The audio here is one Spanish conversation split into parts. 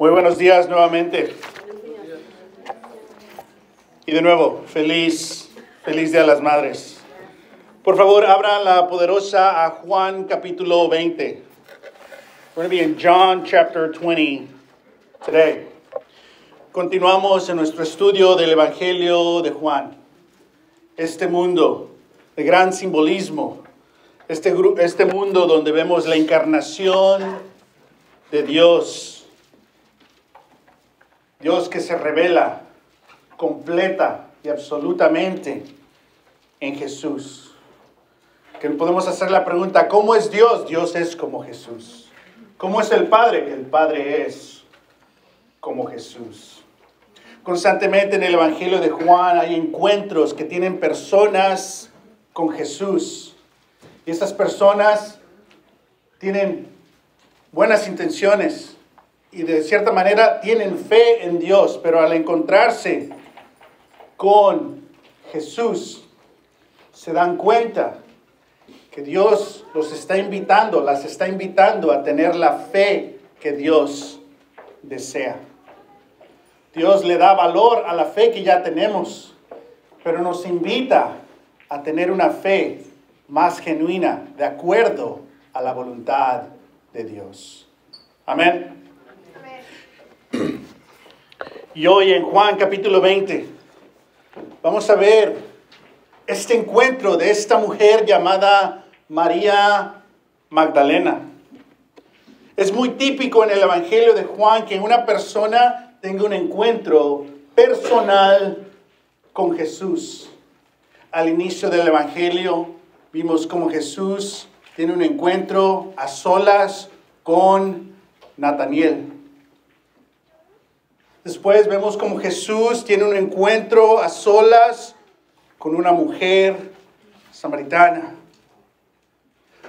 Muy buenos días nuevamente. Y de nuevo, feliz Día de las Madres. Por favor, abran la poderosa a Juan capítulo 20. We're going to be in John chapter 20 today. Continuamos en nuestro estudio del Evangelio de Juan. Este mundo de gran simbolismo, este mundo donde vemos la encarnación de Dios. Dios que se revela completa y absolutamente en Jesús. Que podemos hacer la pregunta, ¿cómo es Dios? Dios es como Jesús. ¿Cómo es el Padre? El Padre es como Jesús. Constantemente en el Evangelio de Juan hay encuentros que tienen personas con Jesús. Y estas personas tienen buenas intenciones y de cierta manera tienen fe en Dios, pero al encontrarse con Jesús, se dan cuenta que Dios las está invitando a tener la fe que Dios desea. Dios le da valor a la fe que ya tenemos, pero nos invita a tener una fe más genuina, de acuerdo a la voluntad de Dios. Amén. Y hoy en Juan capítulo 20 vamos a ver este encuentro de esta mujer llamada María Magdalena. Es muy típico en el Evangelio de Juan que una persona tenga un encuentro personal con Jesús. Al inicio del Evangelio vimos cómo Jesús tiene un encuentro a solas con Natanael. Después vemos cómo Jesús tiene un encuentro a solas con una mujer samaritana.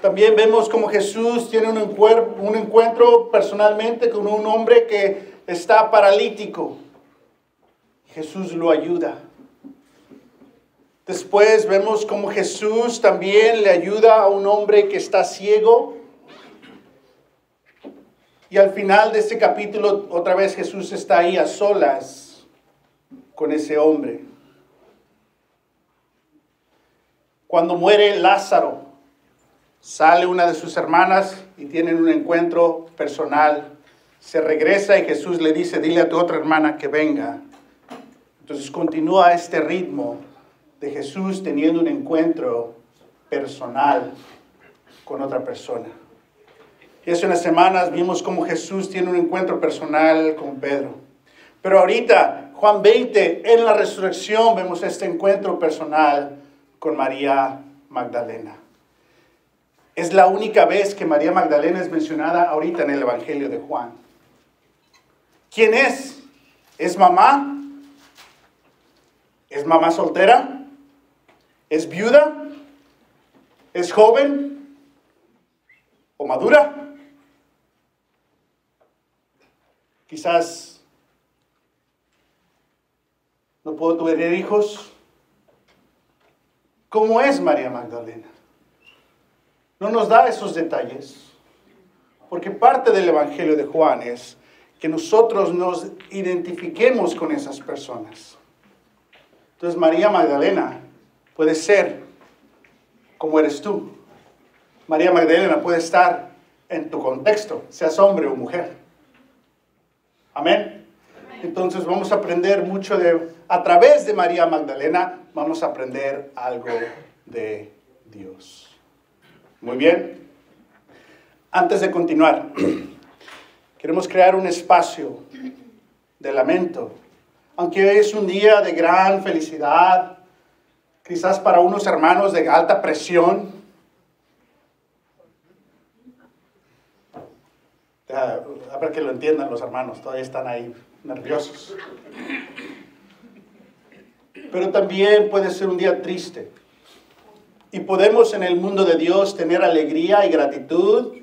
También vemos cómo Jesús tiene un encuentro personalmente con un hombre que está paralítico. Jesús lo ayuda. Después vemos cómo Jesús también le ayuda a un hombre que está ciego. Y al final de este capítulo, otra vez Jesús está ahí a solas con ese hombre. Cuando muere Lázaro, sale una de sus hermanas y tienen un encuentro personal. Se regresa y Jesús le dice, dile a tu otra hermana que venga. Entonces continúa este ritmo de Jesús teniendo un encuentro personal con otra persona. Y hace unas semanas vimos cómo Jesús tiene un encuentro personal con Pedro. Pero ahorita, Juan 20, en la resurrección, vemos este encuentro personal con María Magdalena. Es la única vez que María Magdalena es mencionada ahorita en el Evangelio de Juan. ¿Quién es? ¿Es mamá? ¿Es mamá soltera? ¿Es viuda? ¿Es joven? ¿O madura? Quizás no puedo tener hijos. ¿Cómo es María Magdalena? No nos da esos detalles, porque parte del Evangelio de Juan es que nosotros nos identifiquemos con esas personas. Entonces María Magdalena puede ser como eres tú. María Magdalena puede estar en tu contexto, seas hombre o mujer. Amén. Entonces vamos a aprender mucho a través de María Magdalena, vamos a aprender algo de Dios. Muy bien. Antes de continuar, queremos crear un espacio de lamento. Aunque hoy es un día de gran felicidad, quizás para unos hermanos de alta presión, a ver que lo entiendan los hermanos, todavía están ahí nerviosos. Pero también puede ser un día triste. Y podemos en el mundo de Dios tener alegría y gratitud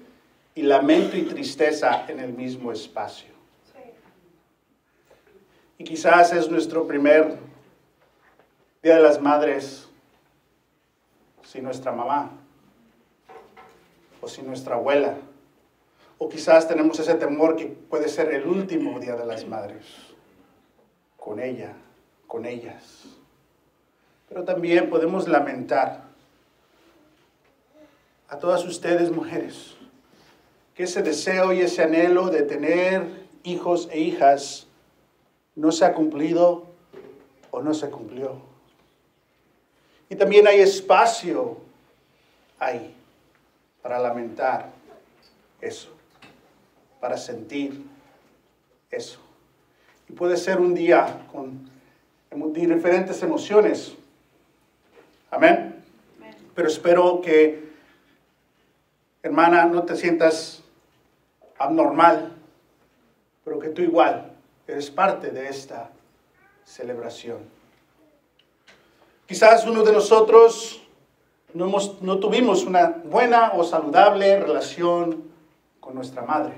y lamento y tristeza en el mismo espacio. Y quizás es nuestro primer Día de las Madres sin nuestra mamá, o sin nuestra abuela, O quizás tenemos ese temor que puede ser el último Día de las Madres. Con ella, con ellas. Pero también podemos lamentar a todas ustedes mujeres que ese deseo y ese anhelo de tener hijos e hijas no se ha cumplido o no se cumplió. Y también hay espacio ahí para lamentar eso, para sentir eso. Y puede ser un día con diferentes emociones. Amén. Pero espero que, hermana, no te sientas abnormal, pero que tú igual eres parte de esta celebración. Quizás uno de nosotros no tuvimos una buena o saludable relación con nuestra madre.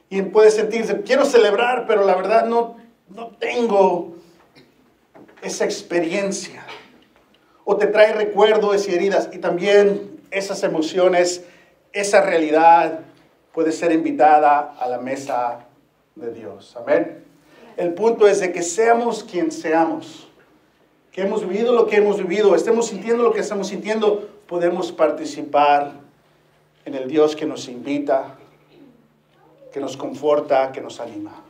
Y puede sentirse, quiero celebrar, pero la verdad no tengo esa experiencia. O te trae recuerdos y heridas. Y también esas emociones, esa realidad puede ser invitada a la mesa de Dios. Amén. El punto es de que seamos quien seamos. Que hemos vivido lo que hemos vivido. Estemos sintiendo lo que estamos sintiendo. Podemos participar en el Dios que nos invita, que nos conforta, que nos anima.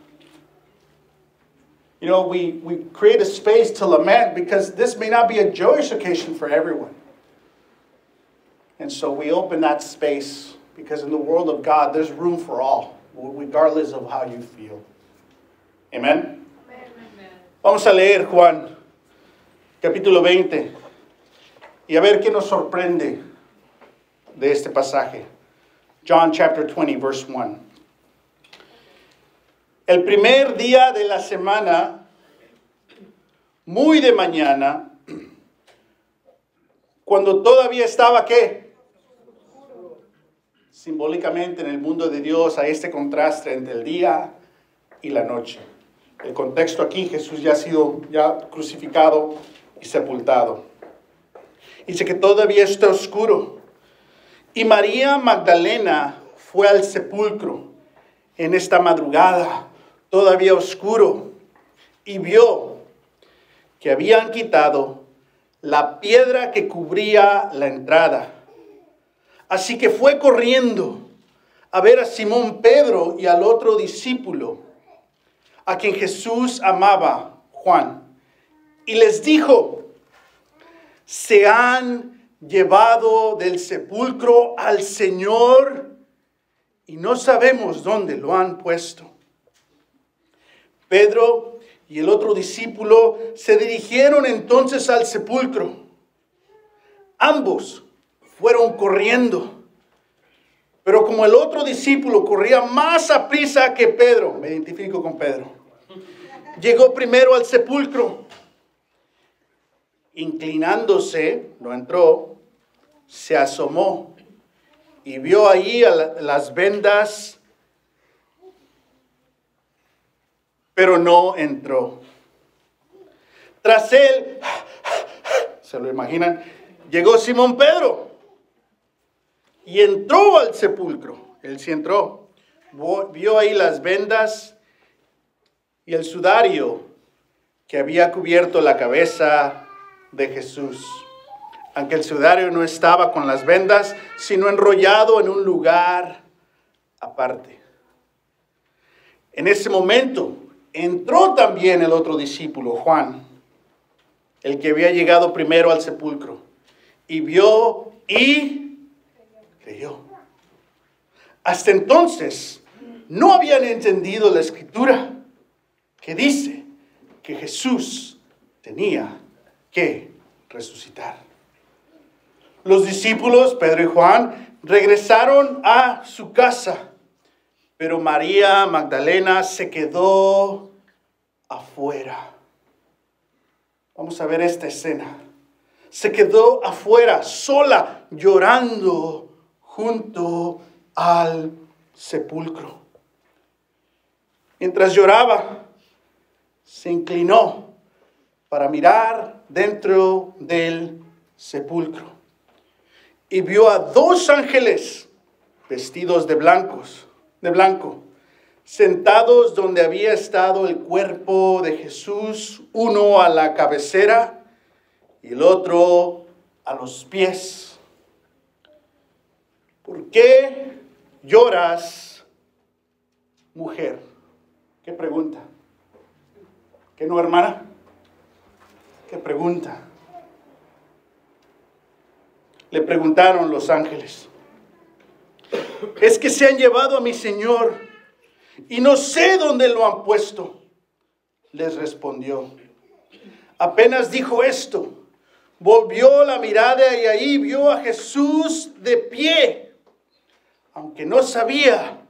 You know, we create a space to lament because this may not be a joyous occasion for everyone. And so we open that space because in the world of God, there's room for all, regardless of how you feel. Amen? Amen. Vamos a leer Juan, capítulo 20, y a ver qué nos sorprende de este pasaje. John chapter 20, verse 1. El primer día de la semana, muy de mañana, cuando todavía estaba, ¿qué? Simbólicamente en el mundo de Dios, a este contraste entre el día y la noche. El contexto aquí, Jesús ya ha sido crucificado y sepultado. Dice que todavía está oscuro. Y María Magdalena fue al sepulcro en esta madrugada, todavía oscuro, y vio que habían quitado la piedra que cubría la entrada. Así que fue corriendo a ver a Simón Pedro y al otro discípulo, a quien Jesús amaba, Juan, y les dijo: se han llevado del sepulcro al Señor y no sabemos dónde lo han puesto. Pedro y el otro discípulo se dirigieron entonces al sepulcro. Ambos fueron corriendo, pero como el otro discípulo corría más aprisa que Pedro, me identifico con Pedro, llegó primero al sepulcro. Inclinándose, no entró, se asomó y vio allí las vendas, pero no entró. Tras él, ¿se lo imaginan? Llegó Simón Pedro y entró al sepulcro. Él sí entró. Vio ahí las vendas y el sudario que había cubierto la cabeza de Jesús. Aunque el sudario no estaba con las vendas, sino enrollado en un lugar aparte. En ese momento entró también el otro discípulo, Juan, el que había llegado primero al sepulcro, y vio y creyó. Hasta entonces no habían entendido la escritura que dice que Jesús tenía que resucitar. Los discípulos, Pedro y Juan, regresaron a su casa, pero María Magdalena se quedó afuera. Vamos a ver esta escena. Se quedó afuera, sola, llorando junto al sepulcro. Mientras lloraba, se inclinó para mirar dentro del sepulcro y vio a dos ángeles vestidos de blanco, sentados donde había estado el cuerpo de Jesús, uno a la cabecera y el otro a los pies. ¿Por qué lloras, mujer? ¿Qué pregunta? ¿Qué no, hermana? ¿Qué pregunta? Le preguntaron los ángeles. Es que se han llevado a mi Señor y no sé dónde lo han puesto. Les respondió. Apenas dijo esto, volvió la mirada y ahí vio a Jesús de pie, aunque no sabía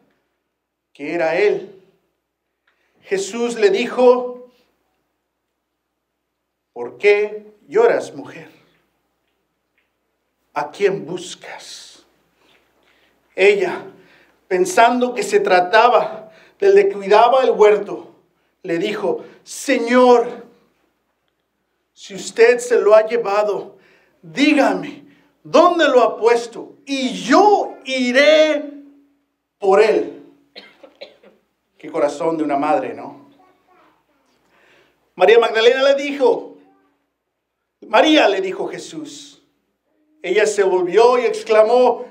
que era Él. Jesús le dijo, ¿por qué lloras, mujer? ¿A quién buscas? Ella, pensando que se trataba del que cuidaba el huerto, le dijo, Señor, si usted se lo ha llevado, dígame, ¿dónde lo ha puesto? Y yo iré por él. Qué corazón de una madre, ¿no? María le dijo Jesús. Ella se volvió y exclamó,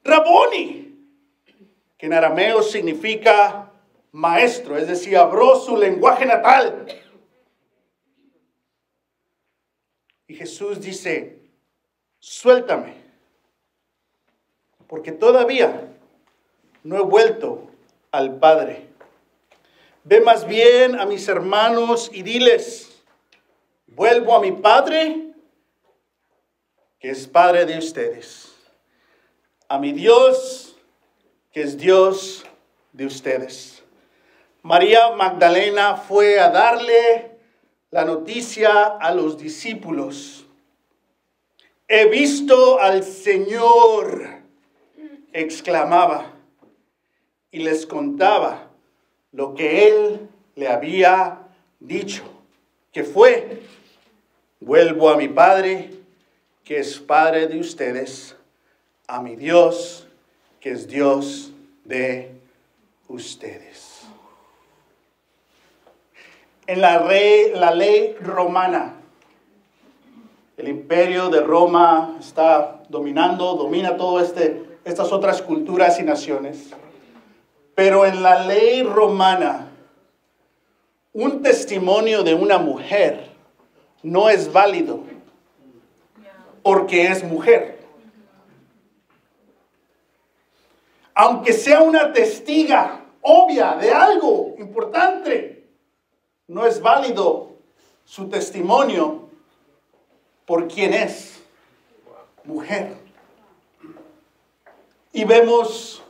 Raboni, que en arameo significa maestro, es decir, habló su lenguaje natal. Y Jesús dice, suéltame, porque todavía no he vuelto al Padre. Ve más bien a mis hermanos y diles, vuelvo a mi Padre, que es Padre de ustedes, a mi Dios, que es Dios de ustedes. María Magdalena fue a darle la noticia a los discípulos. He visto al Señor, exclamaba, y les contaba lo que Él le había dicho, que fue, vuelvo a mi Padre, que es Padre de ustedes, a mi Dios, que es Dios de ustedes. En la ley romana, el imperio de Roma domina todas estas otras culturas y naciones. Pero en la ley romana, un testimonio de una mujer no es válido porque es mujer. Aunque sea una testiga obvia de algo importante, no es válido su testimonio por quien es mujer. Y vemos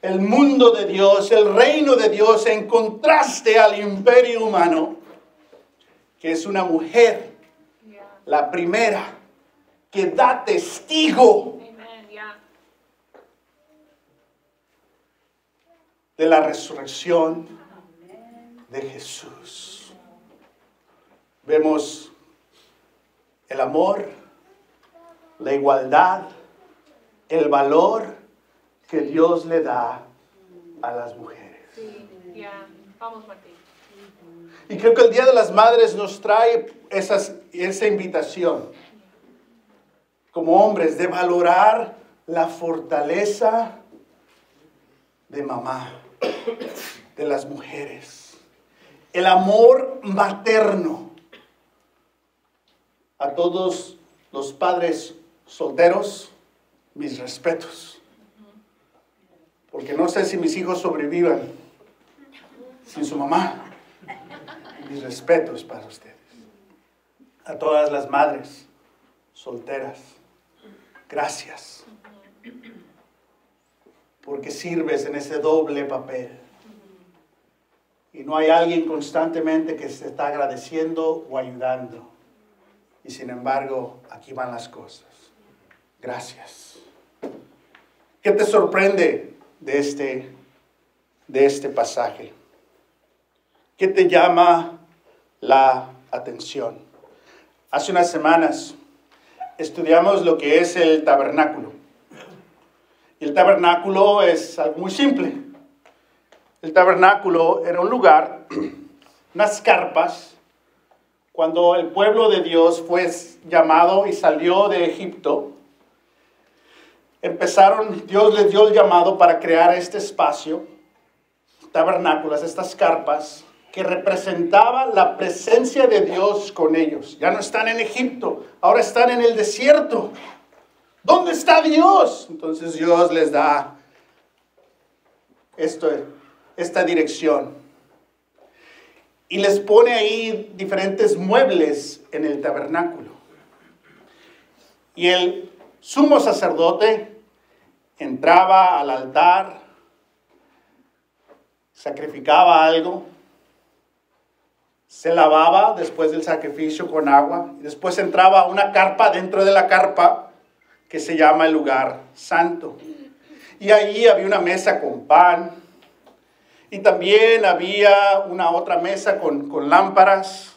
el mundo de Dios, el reino de Dios en contraste al imperio humano, que es una mujer, la primera, que da testigo de la resurrección de Jesús. Vemos el amor, la igualdad, el valor que Dios le da a las mujeres. Vamos, Martín. Y creo que el Día de las Madres nos trae esa invitación como hombres de valorar la fortaleza de mamá, de las mujeres, el amor materno. A todos los padres solteros, mis respetos, porque no sé si mis hijos sobrevivan sin su mamá. Mis respetos para ustedes. A todas las madres solteras, gracias, porque sirves en ese doble papel. Y no hay alguien constantemente que se está agradeciendo o ayudando. Y sin embargo, aquí van las cosas. Gracias. ¿Qué te sorprende de este pasaje? ¿Qué te llama la atención? Hace unas semanas estudiamos lo que es el tabernáculo. Y el tabernáculo es algo muy simple. El tabernáculo era un lugar, unas carpas. Cuando el pueblo de Dios fue llamado y salió de Egipto, Dios les dio el llamado para crear este espacio, tabernáculos, estas carpas, que representaba la presencia de Dios con ellos. Ya no están en Egipto, ahora están en el desierto. ¿Dónde está Dios? Entonces Dios les da esta dirección. Y les pone ahí diferentes muebles en el tabernáculo. Y el sumo sacerdote entraba al altar, sacrificaba algo, se lavaba después del sacrificio con agua, y después entraba a una carpa dentro de la carpa que se llama el lugar santo. Y ahí había una mesa con pan, y también había una otra mesa con lámparas,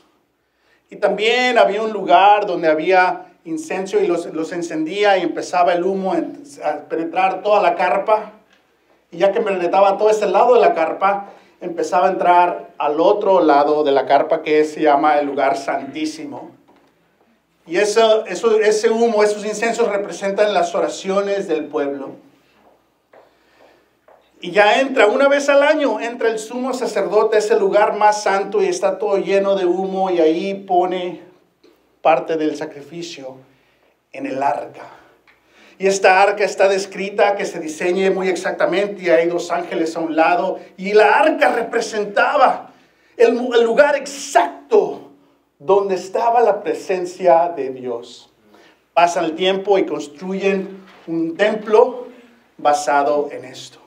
y también había un lugar donde había incenso y los encendía y empezaba el humo a penetrar toda la carpa. Y ya que penetraba todo ese lado de la carpa, empezaba a entrar al otro lado de la carpa que se llama el lugar santísimo. Y ese humo, esos incensos representan las oraciones del pueblo. Y ya una vez al año, entra el sumo sacerdote a ese lugar más santo y está todo lleno de humo y ahí pone parte del sacrificio en el arca. Y esta arca está descrita que se diseñe muy exactamente y hay 2 ángeles a un lado. Y la arca representaba el lugar exacto donde estaba la presencia de Dios. Pasa el tiempo y construyen un templo basado en esto.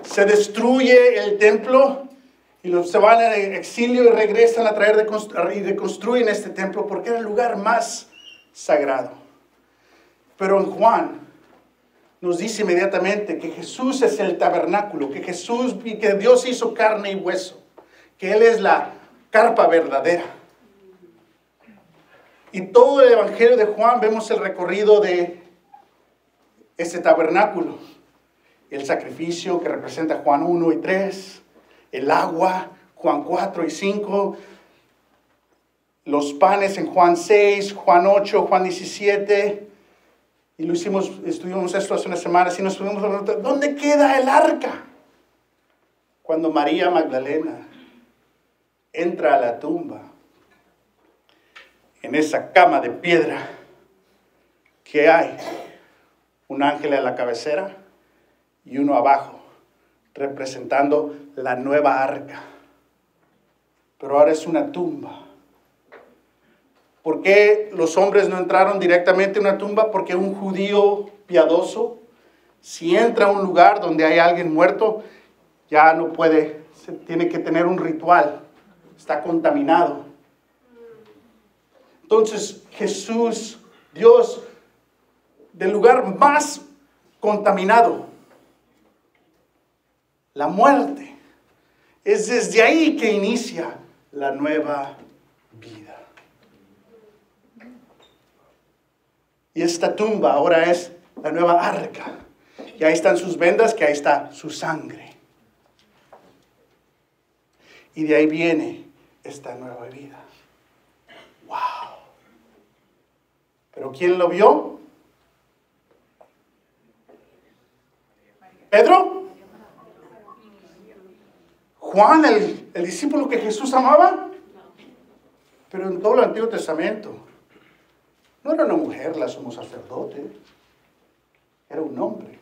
Se destruye el templo y se van en exilio y regresan a traer y reconstruyen este templo porque era el lugar más sagrado. Pero en Juan nos dice inmediatamente que Jesús es el tabernáculo, que Dios hizo carne y hueso, que Él es la carpa verdadera. Y todo el evangelio de Juan vemos el recorrido de ese tabernáculo. El sacrificio que representa Juan 1 y 3, el agua, Juan 4 y 5, los panes en Juan 6, Juan 8, Juan 17, y estuvimos esto hace unas semanas y nos estuvimos preguntando, ¿dónde queda el arca? Cuando María Magdalena entra a la tumba, en esa cama de piedra, ¿qué hay? Un ángel a la cabecera y uno abajo, representando la nueva arca. Pero ahora es una tumba. ¿Por qué los hombres no entraron directamente a una tumba? Porque un judío piadoso, si entra a un lugar donde hay alguien muerto, ya no puede, tiene que tener un ritual, está contaminado. Entonces Jesús, Dios, del lugar más contaminado, la muerte, es desde ahí que inicia la nueva vida. Y esta tumba ahora es la nueva arca. Y ahí están sus vendas, que ahí está su sangre. Y de ahí viene esta nueva vida. ¡Wow! ¿Pero quién lo vio? ¿Pedro? ¿Juan, el discípulo que Jesús amaba? Pero en todo el Antiguo Testamento no era una mujer la sumo sacerdote, era un hombre.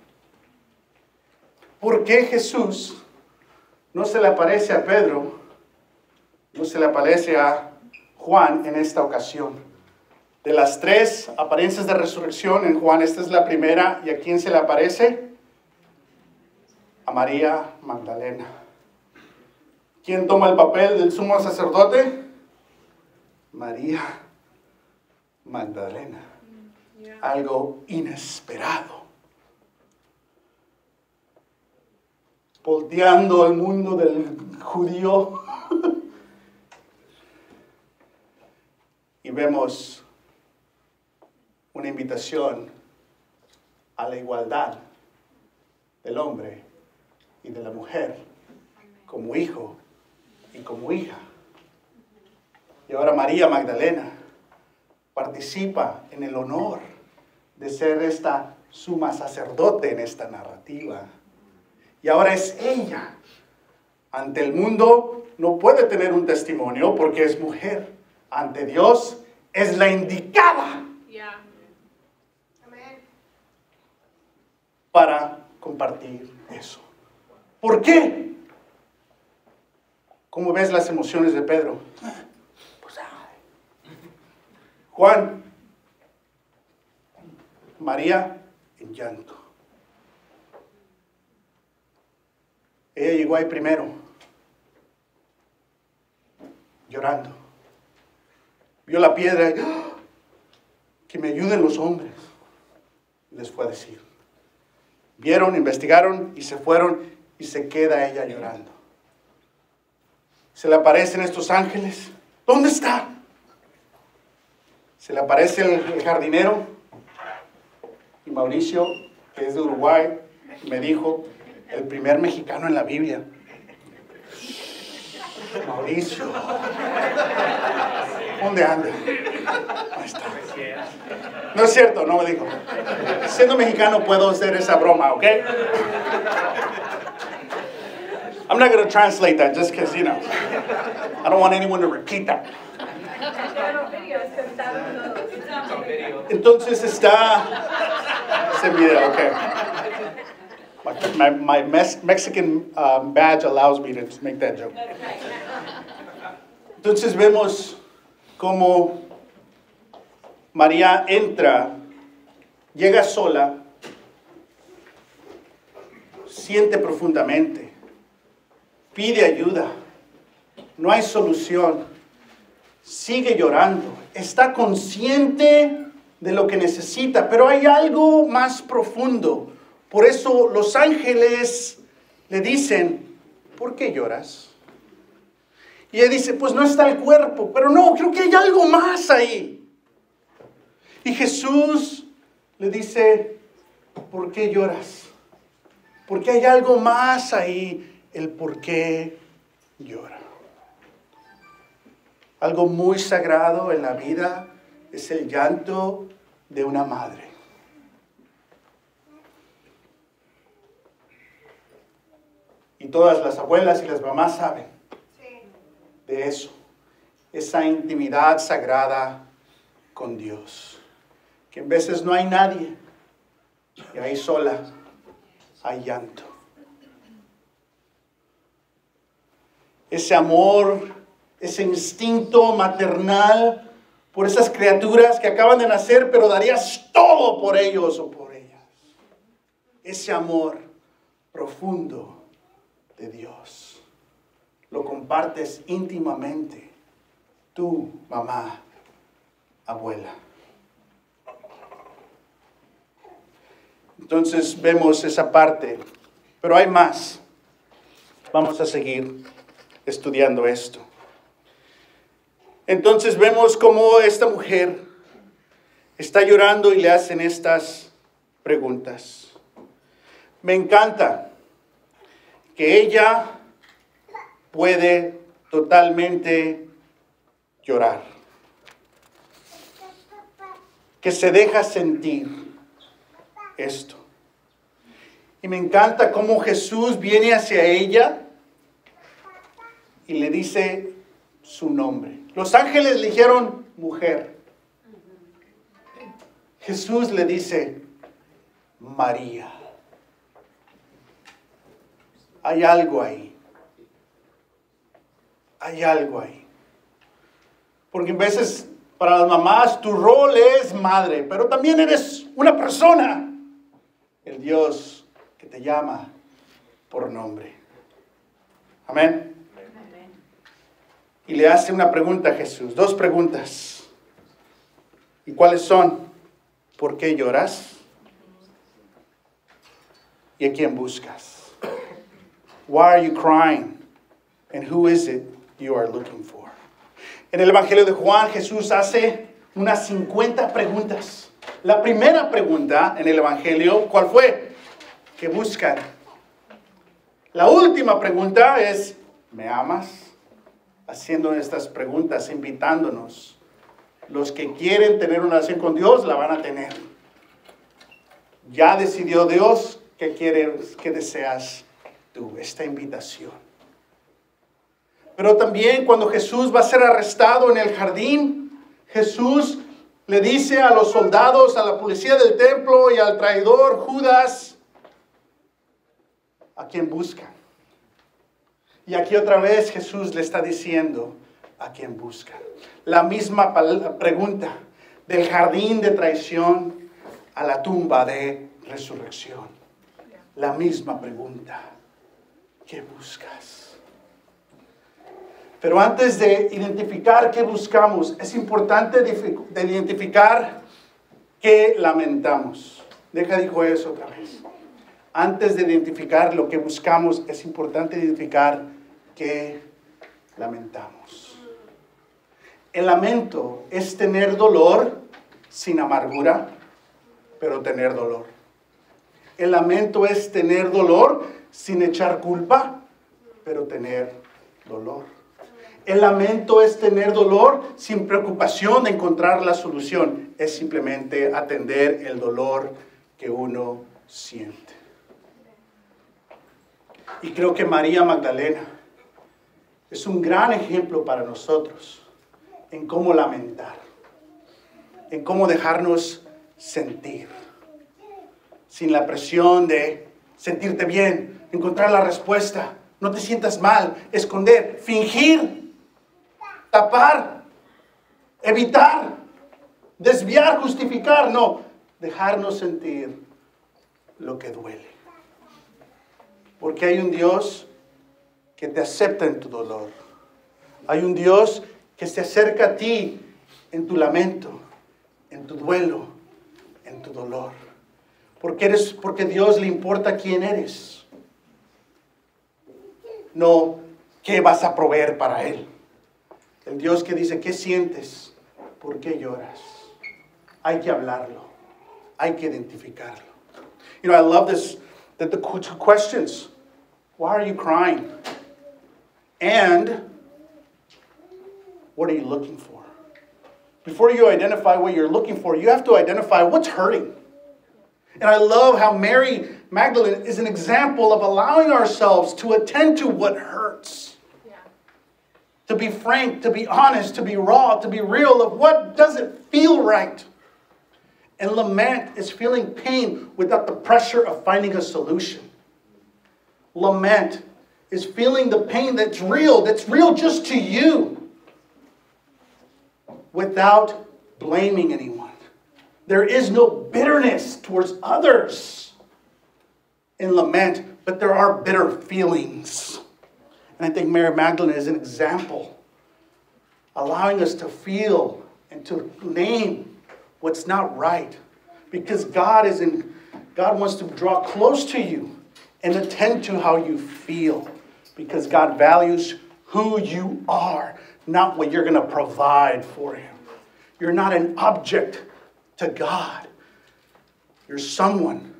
¿Por qué Jesús no se le aparece a Pedro, no se le aparece a Juan en esta ocasión? De las 3 apariencias de resurrección en Juan, esta es la primera. ¿Y a quién se le aparece? A María Magdalena. ¿Quién toma el papel del sumo sacerdote? María Magdalena. Algo inesperado. Volteando el mundo del judío. Y vemos una invitación a la igualdad del hombre y de la mujer como hijo y como hija. Y ahora María Magdalena participa en el honor de ser esta suma sacerdote en esta narrativa. Y ahora es ella. Ante el mundo no puede tener un testimonio porque es mujer. Ante Dios es la indicada para compartir eso. ¿Por qué? ¿Cómo ves las emociones de Pedro? Juan, María en llanto. Ella llegó ahí primero, llorando. Vio la piedra y ¡oh! Que me ayuden los hombres. Les fue a decir. Vieron, investigaron y se fueron y se queda ella llorando. Se le aparecen estos ángeles. ¿Dónde está? Se le aparece el jardinero y Mauricio, que es de Uruguay, me dijo, el primer mexicano en la Biblia. Mauricio. ¿Dónde anda? Ahí está. No es cierto, no me dijo. Siendo mexicano puedo hacer esa broma, ¿ok? I'm not going to translate that just because, I don't want anyone to repeat that. Entonces está ese video, okay. My Mexican badge allows me to make that joke. Entonces vemos cómo María entra, llega sola, siente profundamente, pide ayuda, no hay solución, sigue llorando, está consciente de lo que necesita, pero hay algo más profundo. Por eso los ángeles le dicen, ¿por qué lloras? Y ella dice, pues no está el cuerpo, pero no, creo que hay algo más ahí. Y Jesús le dice, ¿por qué lloras? Porque hay algo más ahí, el por qué llora. Algo muy sagrado en la vida es el llanto de una madre. Y todas las abuelas y las mamás saben de eso. Esa intimidad sagrada con Dios. Que en veces no hay nadie. Y ahí sola hay llanto. Ese amor, ese instinto maternal por esas criaturas que acaban de nacer, pero darías todo por ellos o por ellas. Ese amor profundo de Dios. Lo compartes íntimamente. Tú, mamá, abuela. Entonces vemos esa parte, pero hay más. Vamos a seguir estudiando esto. Entonces vemos cómo esta mujer está llorando y le hacen estas preguntas. Me encanta que ella puede totalmente llorar, que se deja sentir esto. Y me encanta cómo Jesús viene hacia ella y le dice su nombre. Los ángeles le dijeron mujer. Jesús le dice María. Hay algo ahí. Hay algo ahí. Porque a veces para las mamás tu rol es madre, pero también eres una persona. El Dios que te llama por nombre. Amén. Y le hace una pregunta a Jesús, dos preguntas. ¿Y cuáles son? ¿Por qué lloras? ¿Y a quién buscas? Why are you crying? And who is it you are looking for? En el Evangelio de Juan, Jesús hace unas 50 preguntas. La primera pregunta en el Evangelio, ¿cuál fue? ¿Qué buscan? La última pregunta es, ¿me amas? Haciendo estas preguntas, invitándonos. Los que quieren tener una relación con Dios la van a tener. Ya decidió Dios qué quieres, qué deseas tú, esta invitación. Pero también cuando Jesús va a ser arrestado en el jardín, Jesús le dice a los soldados, a la policía del templo y al traidor Judas, ¿a quién buscan? Y aquí otra vez Jesús le está diciendo, ¿a quién buscan? La misma pregunta, del jardín de traición a la tumba de resurrección. La misma pregunta, ¿qué buscas? Pero antes de identificar qué buscamos, es importante identificar qué lamentamos. Dijo eso otra vez. Antes de identificar lo que buscamos, es importante identificar qué lamentamos. El lamento es tener dolor sin amargura, pero tener dolor. El lamento es tener dolor sin echar culpa, pero tener dolor. El lamento es tener dolor sin preocupación de encontrar la solución. Es simplemente atender el dolor que uno siente. Y creo que María Magdalena es un gran ejemplo para nosotros en cómo lamentar, en cómo dejarnos sentir, sin la presión de sentirte bien, encontrar la respuesta, no te sientas mal, esconder, fingir, tapar, evitar, desviar, justificar, no, dejarnos sentir lo que duele. Porque hay un Dios que te acepta en tu dolor. Hay un Dios que se acerca a ti en tu lamento, en tu duelo, en tu dolor. Porque Dios le importa quién eres. No qué vas a proveer para Él. El Dios que dice, ¿qué sientes? ¿Por qué lloras? Hay que hablarlo. Hay que identificarlo. You know, I love this, that the two questions. Why are you crying? And what are you looking for? Before you identify what you're looking for, you have to identify what's hurting. And I love how Mary Magdalene is an example of allowing ourselves to attend to what hurts. Yeah. To be frank, to be honest, to be raw, to be real of what doesn't feel right. And lament is feeling pain without the pressure of finding a solution. Lament is feeling the pain that's real just to you, without blaming anyone. There is no bitterness towards others in lament, but there are bitter feelings. And I think Mary Magdalene is an example, allowing us to feel and to name what's not right. Because God wants to draw close to you and attend to how you feel. Because God values who you are, not what you're going to provide for Him. You're not an object to God. You're someone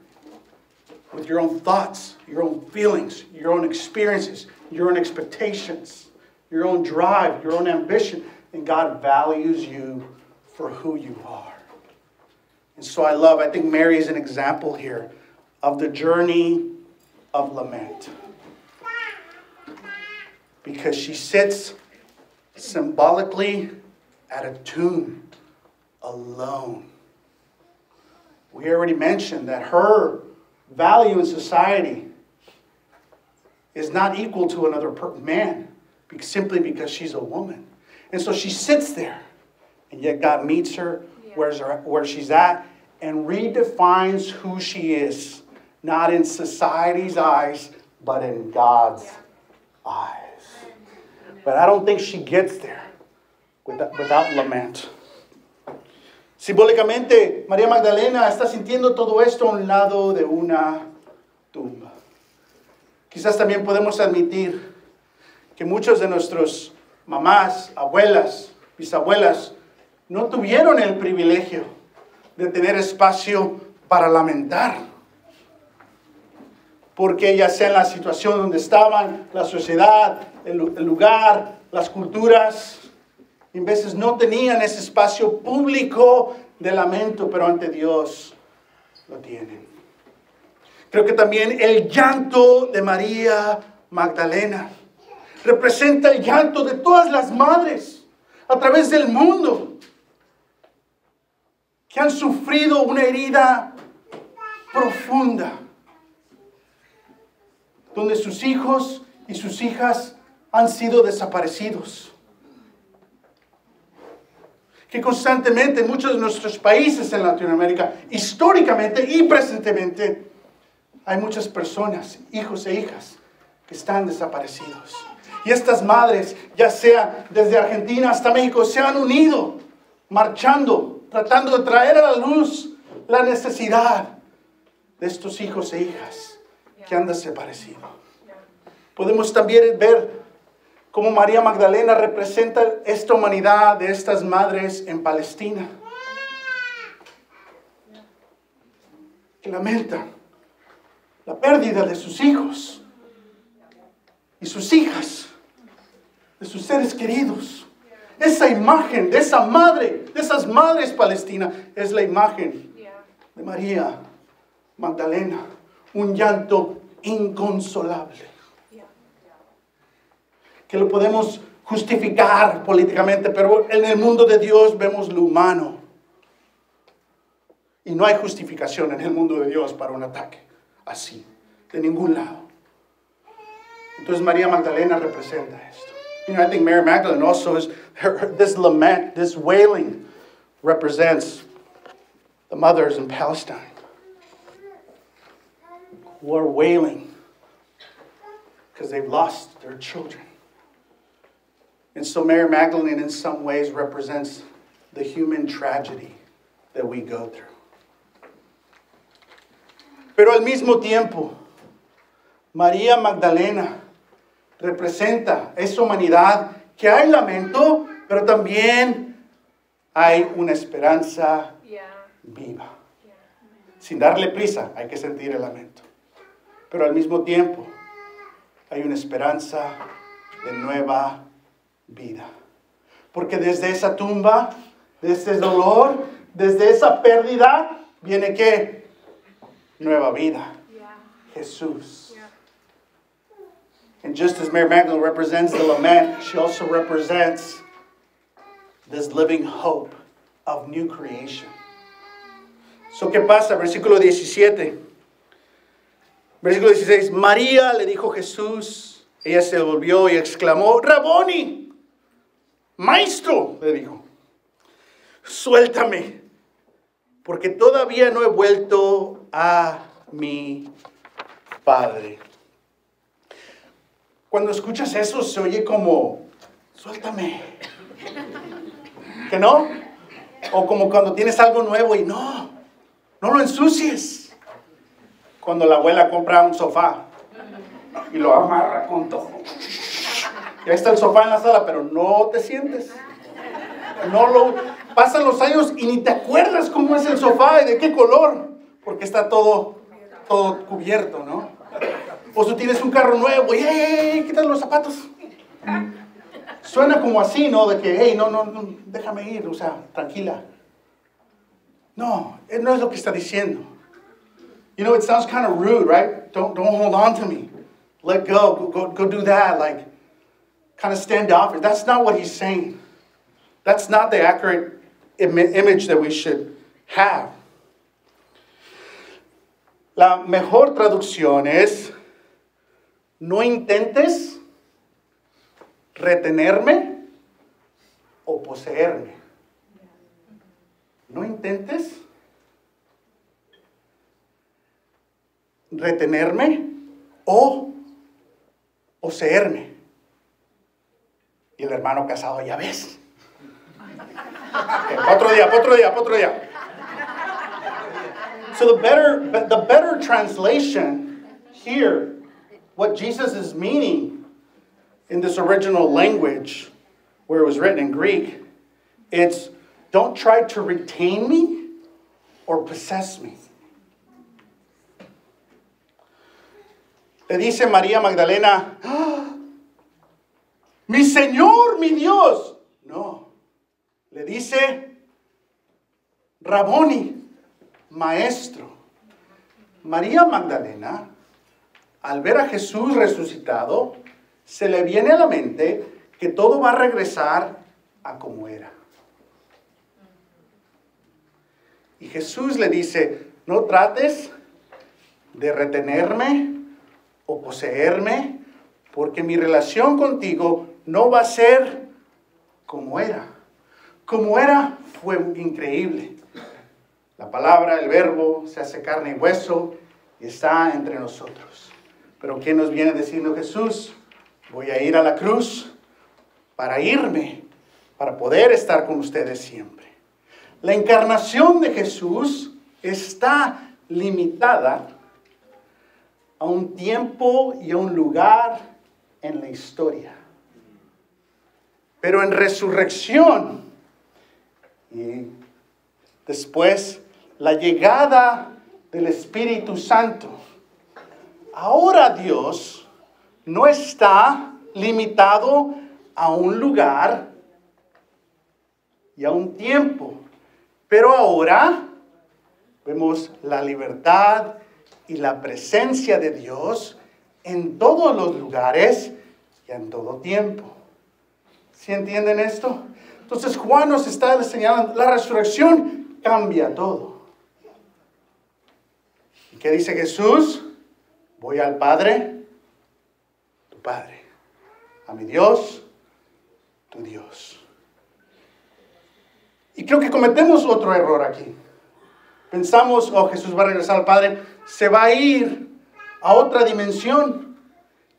with your own thoughts, your own feelings, your own experiences, your own expectations, your own drive, your own ambition. And God values you for who you are. And so I think Mary is an example here of the journey of lament. Because she sits symbolically at a tomb alone. We already mentioned that her value in society is not equal to another man, simply because she's a woman. And so she sits there, and yet God meets her where she's at and redefines who she is, not in society's eyes, but in God's eyes. But I don't think she gets there without lament. Simbólicamente, María Magdalena está sintiendo todo esto a un lado de una tumba. Quizás también podemos admitir que muchos de nuestros mamás, abuelas, bisabuelas, no tuvieron el privilegio de tener espacio para lamentar. Porque ya sea en la situación donde estaban, la sociedad, el lugar, las culturas, en veces no tenían ese espacio público de lamento, pero ante Dios lo tienen. Creo que también el llanto de María Magdalena representa el llanto de todas las madres a través del mundo que han sufrido una herida profunda, donde sus hijos y sus hijas han sido desaparecidos. Que constantemente en muchos de nuestros países en Latinoamérica, históricamente y presentemente, hay muchas personas, hijos e hijas, que están desaparecidos. Y estas madres, ya sea desde Argentina hasta México, se han unido, marchando, tratando de traer a la luz la necesidad de estos hijos e hijas que han desaparecido. Podemos también ver cómo María Magdalena representa esta humanidad de estas madres en Palestina, que lamentan la pérdida de sus hijos y sus hijas, de sus seres queridos. Esa imagen de esa madre, de esas madres palestinas, es la imagen de María Magdalena. Un llanto inconsolable, que lo podemos justificar políticamente, pero en el mundo de Dios vemos lo humano. Y no hay justificación en el mundo de Dios para un ataque así, de ningún lado. Entonces María Magdalena representa esto. You know, I think Mary Magdalene also is, this lament, this wailing represents the mothers in Palestine who are wailing because they've lost their children. And so Mary Magdalene in some ways represents the human tragedy that we go through. Pero al mismo tiempo, María Magdalena representa esa humanidad que hay lamento, pero también hay una esperanza viva. Sin darle prisa, hay que sentir el lamento. Pero al mismo tiempo, hay una esperanza de nueva vida. Porque desde esa tumba, desde ese dolor, desde esa pérdida, viene ¿qué? Nueva vida. Jesús. And just as Mary Magdalene represents the lament, she also represents this living hope of new creation. So, ¿qué pasa? Versículo 17. Versículo 16. María le dijo Jesús. Ella se volvió y exclamó, Raboni, maestro, le dijo, suéltame, porque todavía no he vuelto a mi Padre. Cuando escuchas eso se oye como, suéltame. ¿Que no? O como cuando tienes algo nuevo y no lo ensucies. Cuando la abuela compra un sofá y lo amarra con todo. Y ahí está el sofá en la sala, pero no te sientes. Pasan los años y ni te acuerdas cómo es el sofá y de qué color, porque está todo cubierto, ¿no? O tú tienes un carro nuevo y ¡hey! Quítale los zapatos. Suena como así, ¿no? De que, hey, no, déjame ir, o sea, tranquila. No es lo que está diciendo. You know, it sounds kind of rude, right? Don't hold on to me. Let go do that, like, kind of standoffish. That's not what he's saying. That's not the accurate image that we should have. La mejor traducción es, no intentes retenerme o poseerme. No intentes retenerme o poseerme. Y el hermano casado, ya ves. Okay, otro día. So the better translation here, what Jesus is meaning in this original language, where it was written in Greek, it's don't try to retain me or possess me. Le dice María Magdalena, ¡Ah! Mi Señor, mi Dios. No, le dice Raboni, maestro. María Magdalena, al ver a Jesús resucitado, se le viene a la mente que todo va a regresar a como era. Y Jesús le dice, no trates de retenerme o poseerme, porque mi relación contigo no va a ser como era. Como era fue increíble. La palabra, el verbo, se hace carne y hueso y está entre nosotros. Pero ¿qué nos viene diciendo Jesús? Voy a ir a la cruz para irme, para poder estar con ustedes siempre. La encarnación de Jesús está limitada a un tiempo y a un lugar en la historia. Pero en resurrección y después la llegada del Espíritu Santo, ahora Dios no está limitado a un lugar y a un tiempo, pero ahora vemos la libertad y la presencia de Dios en todos los lugares y en todo tiempo. ¿Sí entienden esto? Entonces Juan nos está señalando, la resurrección cambia todo. ¿Y qué dice Jesús? Voy al Padre, tu Padre, a mi Dios, tu Dios. Y creo que cometemos otro error aquí. Pensamos, oh, Jesús va a regresar al Padre, se va a ir a otra dimensión,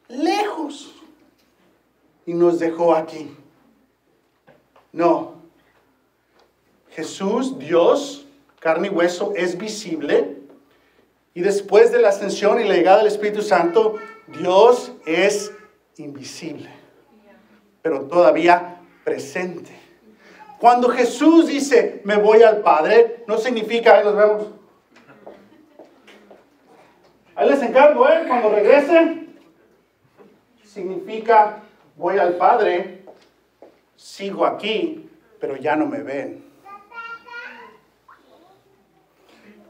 lejos, y nos dejó aquí. No. Jesús, Dios, carne y hueso, es visible. Y después de la ascensión y la llegada del Espíritu Santo, Dios es invisible, pero todavía presente. Cuando Jesús dice, me voy al Padre, no significa, ahí nos vemos. Ahí les encargo, cuando regrese, significa, voy al Padre, sigo aquí, pero ya no me ven.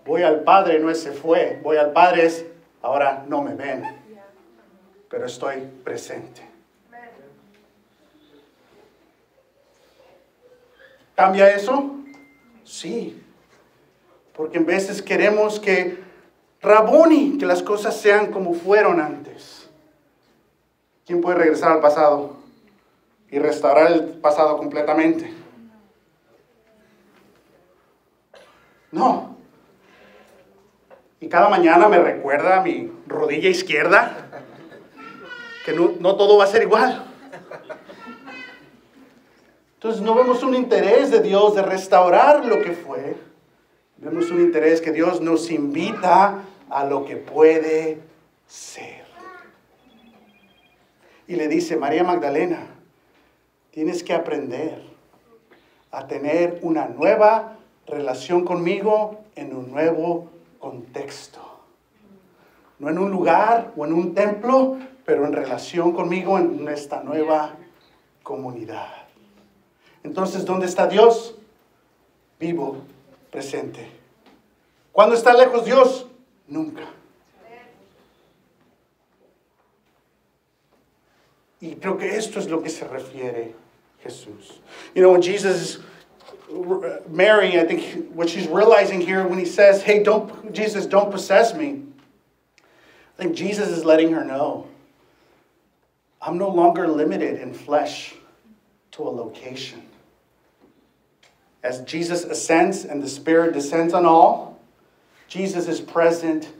Voy al Padre no es se fue, voy al Padre es, ahora no me ven, pero estoy presente. ¿Cambia eso? Sí. Porque en veces queremos que Raboni, que las cosas sean como fueron antes. ¿Quién puede regresar al pasado y restaurar el pasado completamente? No. Y cada mañana me recuerda mi rodilla izquierda que no todo va a ser igual. Entonces no vemos un interés de Dios de restaurar lo que fue. Vemos un interés que Dios nos invita a lo que puede ser. Y le dice, María Magdalena, tienes que aprender a tener una nueva relación conmigo en un nuevo contexto. No en un lugar o en un templo, pero en relación conmigo en esta nueva comunidad. Entonces, ¿dónde está Dios? Vivo, presente. ¿Cuándo está lejos Dios? Nunca. Y creo que esto es lo que se refiere Jesús. You know, when Jesus, Mary, I think what she's realizing here when he says, hey, Jesus, don't possess me. I think Jesus is letting her know, I'm no longer limited in flesh to a location. As Jesus ascends and the Spirit descends on all, Jesus is present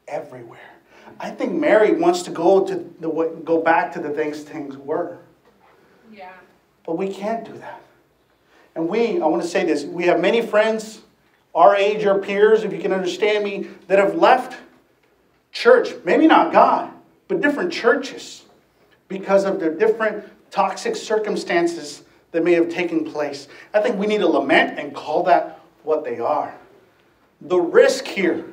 everywhere. I think Mary wants to go back to the things were. Yeah. But we can't do that. And I want to say this, we have many friends, our age or peers, if you can understand me, that have left church, maybe not God, but different churches because of the different toxic circumstances that may have taken place. I think we need to lament and call that what they are. The risk here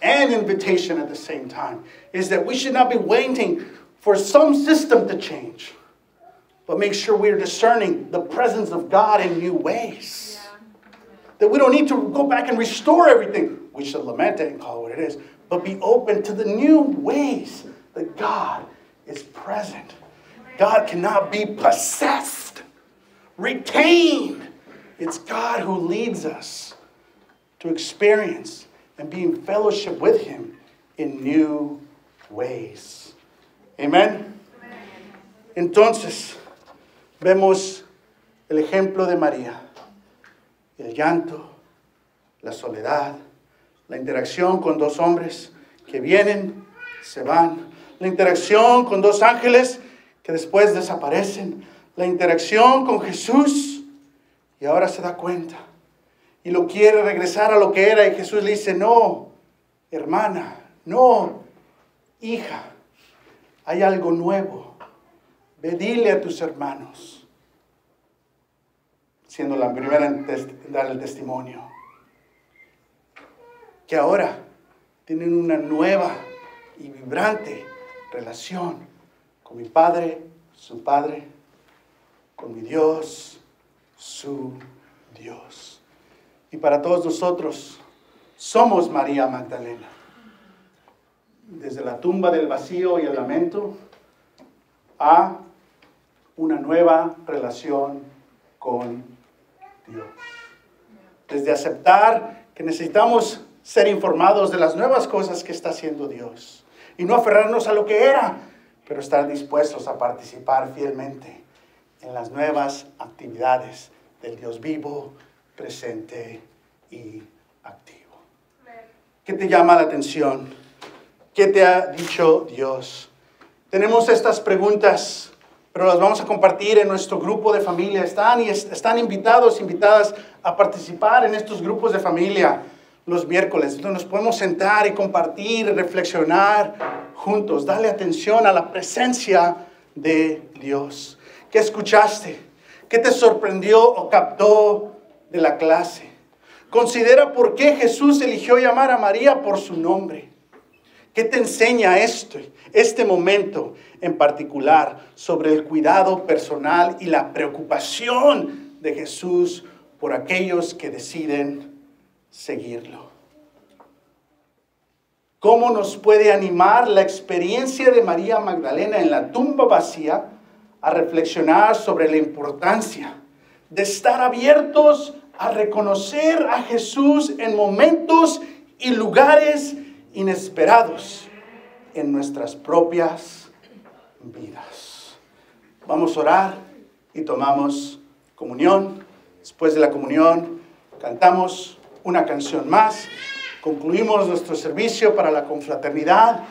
and invitation at the same time is that we should not be waiting for some system to change, but make sure we're discerning the presence of God in new ways. Yeah. That we don't need to go back and restore everything. We should lament it and call it what it is, but be open to the new ways that God is present. God cannot be possessed, retained. It's God who leads us to experience and be in fellowship with Him in new ways. Amen. Entonces, vemos el ejemplo de María. El llanto, la soledad, la interacción con dos hombres que vienen, se van. La interacción con dos ángeles que después desaparecen. La interacción con Jesús y ahora se da cuenta. Y lo quiere regresar a lo que era. Y Jesús le dice, no, hermana, no, hija, hay algo nuevo. Ve, dile a tus hermanos. Siendo la primera en dar el testimonio. Que ahora tienen una nueva y vibrante relación con mi Padre, su Padre, con mi Dios, su Dios. Y para todos nosotros, somos María Magdalena. Desde la tumba del vacío y el lamento a una nueva relación con Dios. Desde aceptar que necesitamos ser informados de las nuevas cosas que está haciendo Dios. Y no aferrarnos a lo que era, pero estar dispuestos a participar fielmente en las nuevas actividades del Dios vivo, presente y activo. ¿Qué te llama la atención? ¿Qué te ha dicho Dios? Tenemos estas preguntas, pero las vamos a compartir en nuestro grupo de familia. Están invitados, invitadas a participar en estos grupos de familia los miércoles, donde nos podemos sentar y compartir, reflexionar juntos. Dale atención a la presencia de Dios. ¿Qué escuchaste? ¿Qué te sorprendió o captó de la clase? Considera por qué Jesús eligió llamar a María por su nombre. ¿Qué te enseña este momento en particular sobre el cuidado personal y la preocupación de Jesús por aquellos que deciden seguirlo? ¿Cómo nos puede animar la experiencia de María Magdalena en la tumba vacía a reflexionar sobre la importancia de estar abiertos a reconocer a Jesús en momentos y lugares inesperados en nuestras propias vidas? Vamos a orar y tomamos comunión. Después de la comunión cantamos una canción más. Concluimos nuestro servicio para la confraternidad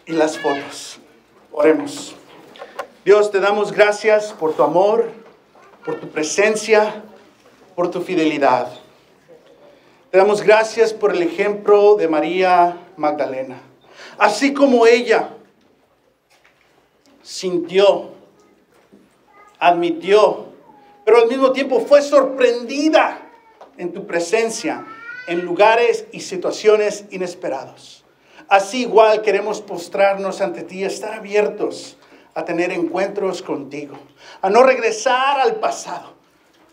y las fotos. Oremos. Dios, te damos gracias por tu amor, por tu presencia, por tu fidelidad. Te damos gracias por el ejemplo de María Magdalena. Así como ella sintió, admitió, pero al mismo tiempo fue sorprendida en tu presencia en lugares y situaciones inesperados. Así igual queremos postrarnos ante ti, estar abiertos a tener encuentros contigo, a no regresar al pasado,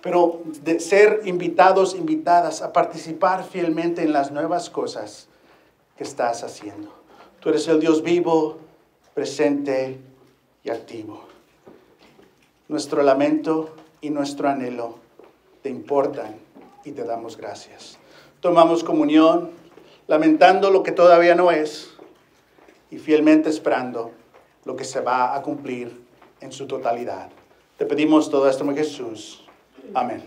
pero de ser invitados, invitadas a participar fielmente en las nuevas cosas que estás haciendo. Tú eres el Dios vivo, presente y activo. Nuestro lamento y nuestro anhelo te importan y te damos gracias. Tomamos comunión, lamentando lo que todavía no es y fielmente esperando lo que se va a cumplir en su totalidad. Te pedimos todo esto en Jesús. Amén.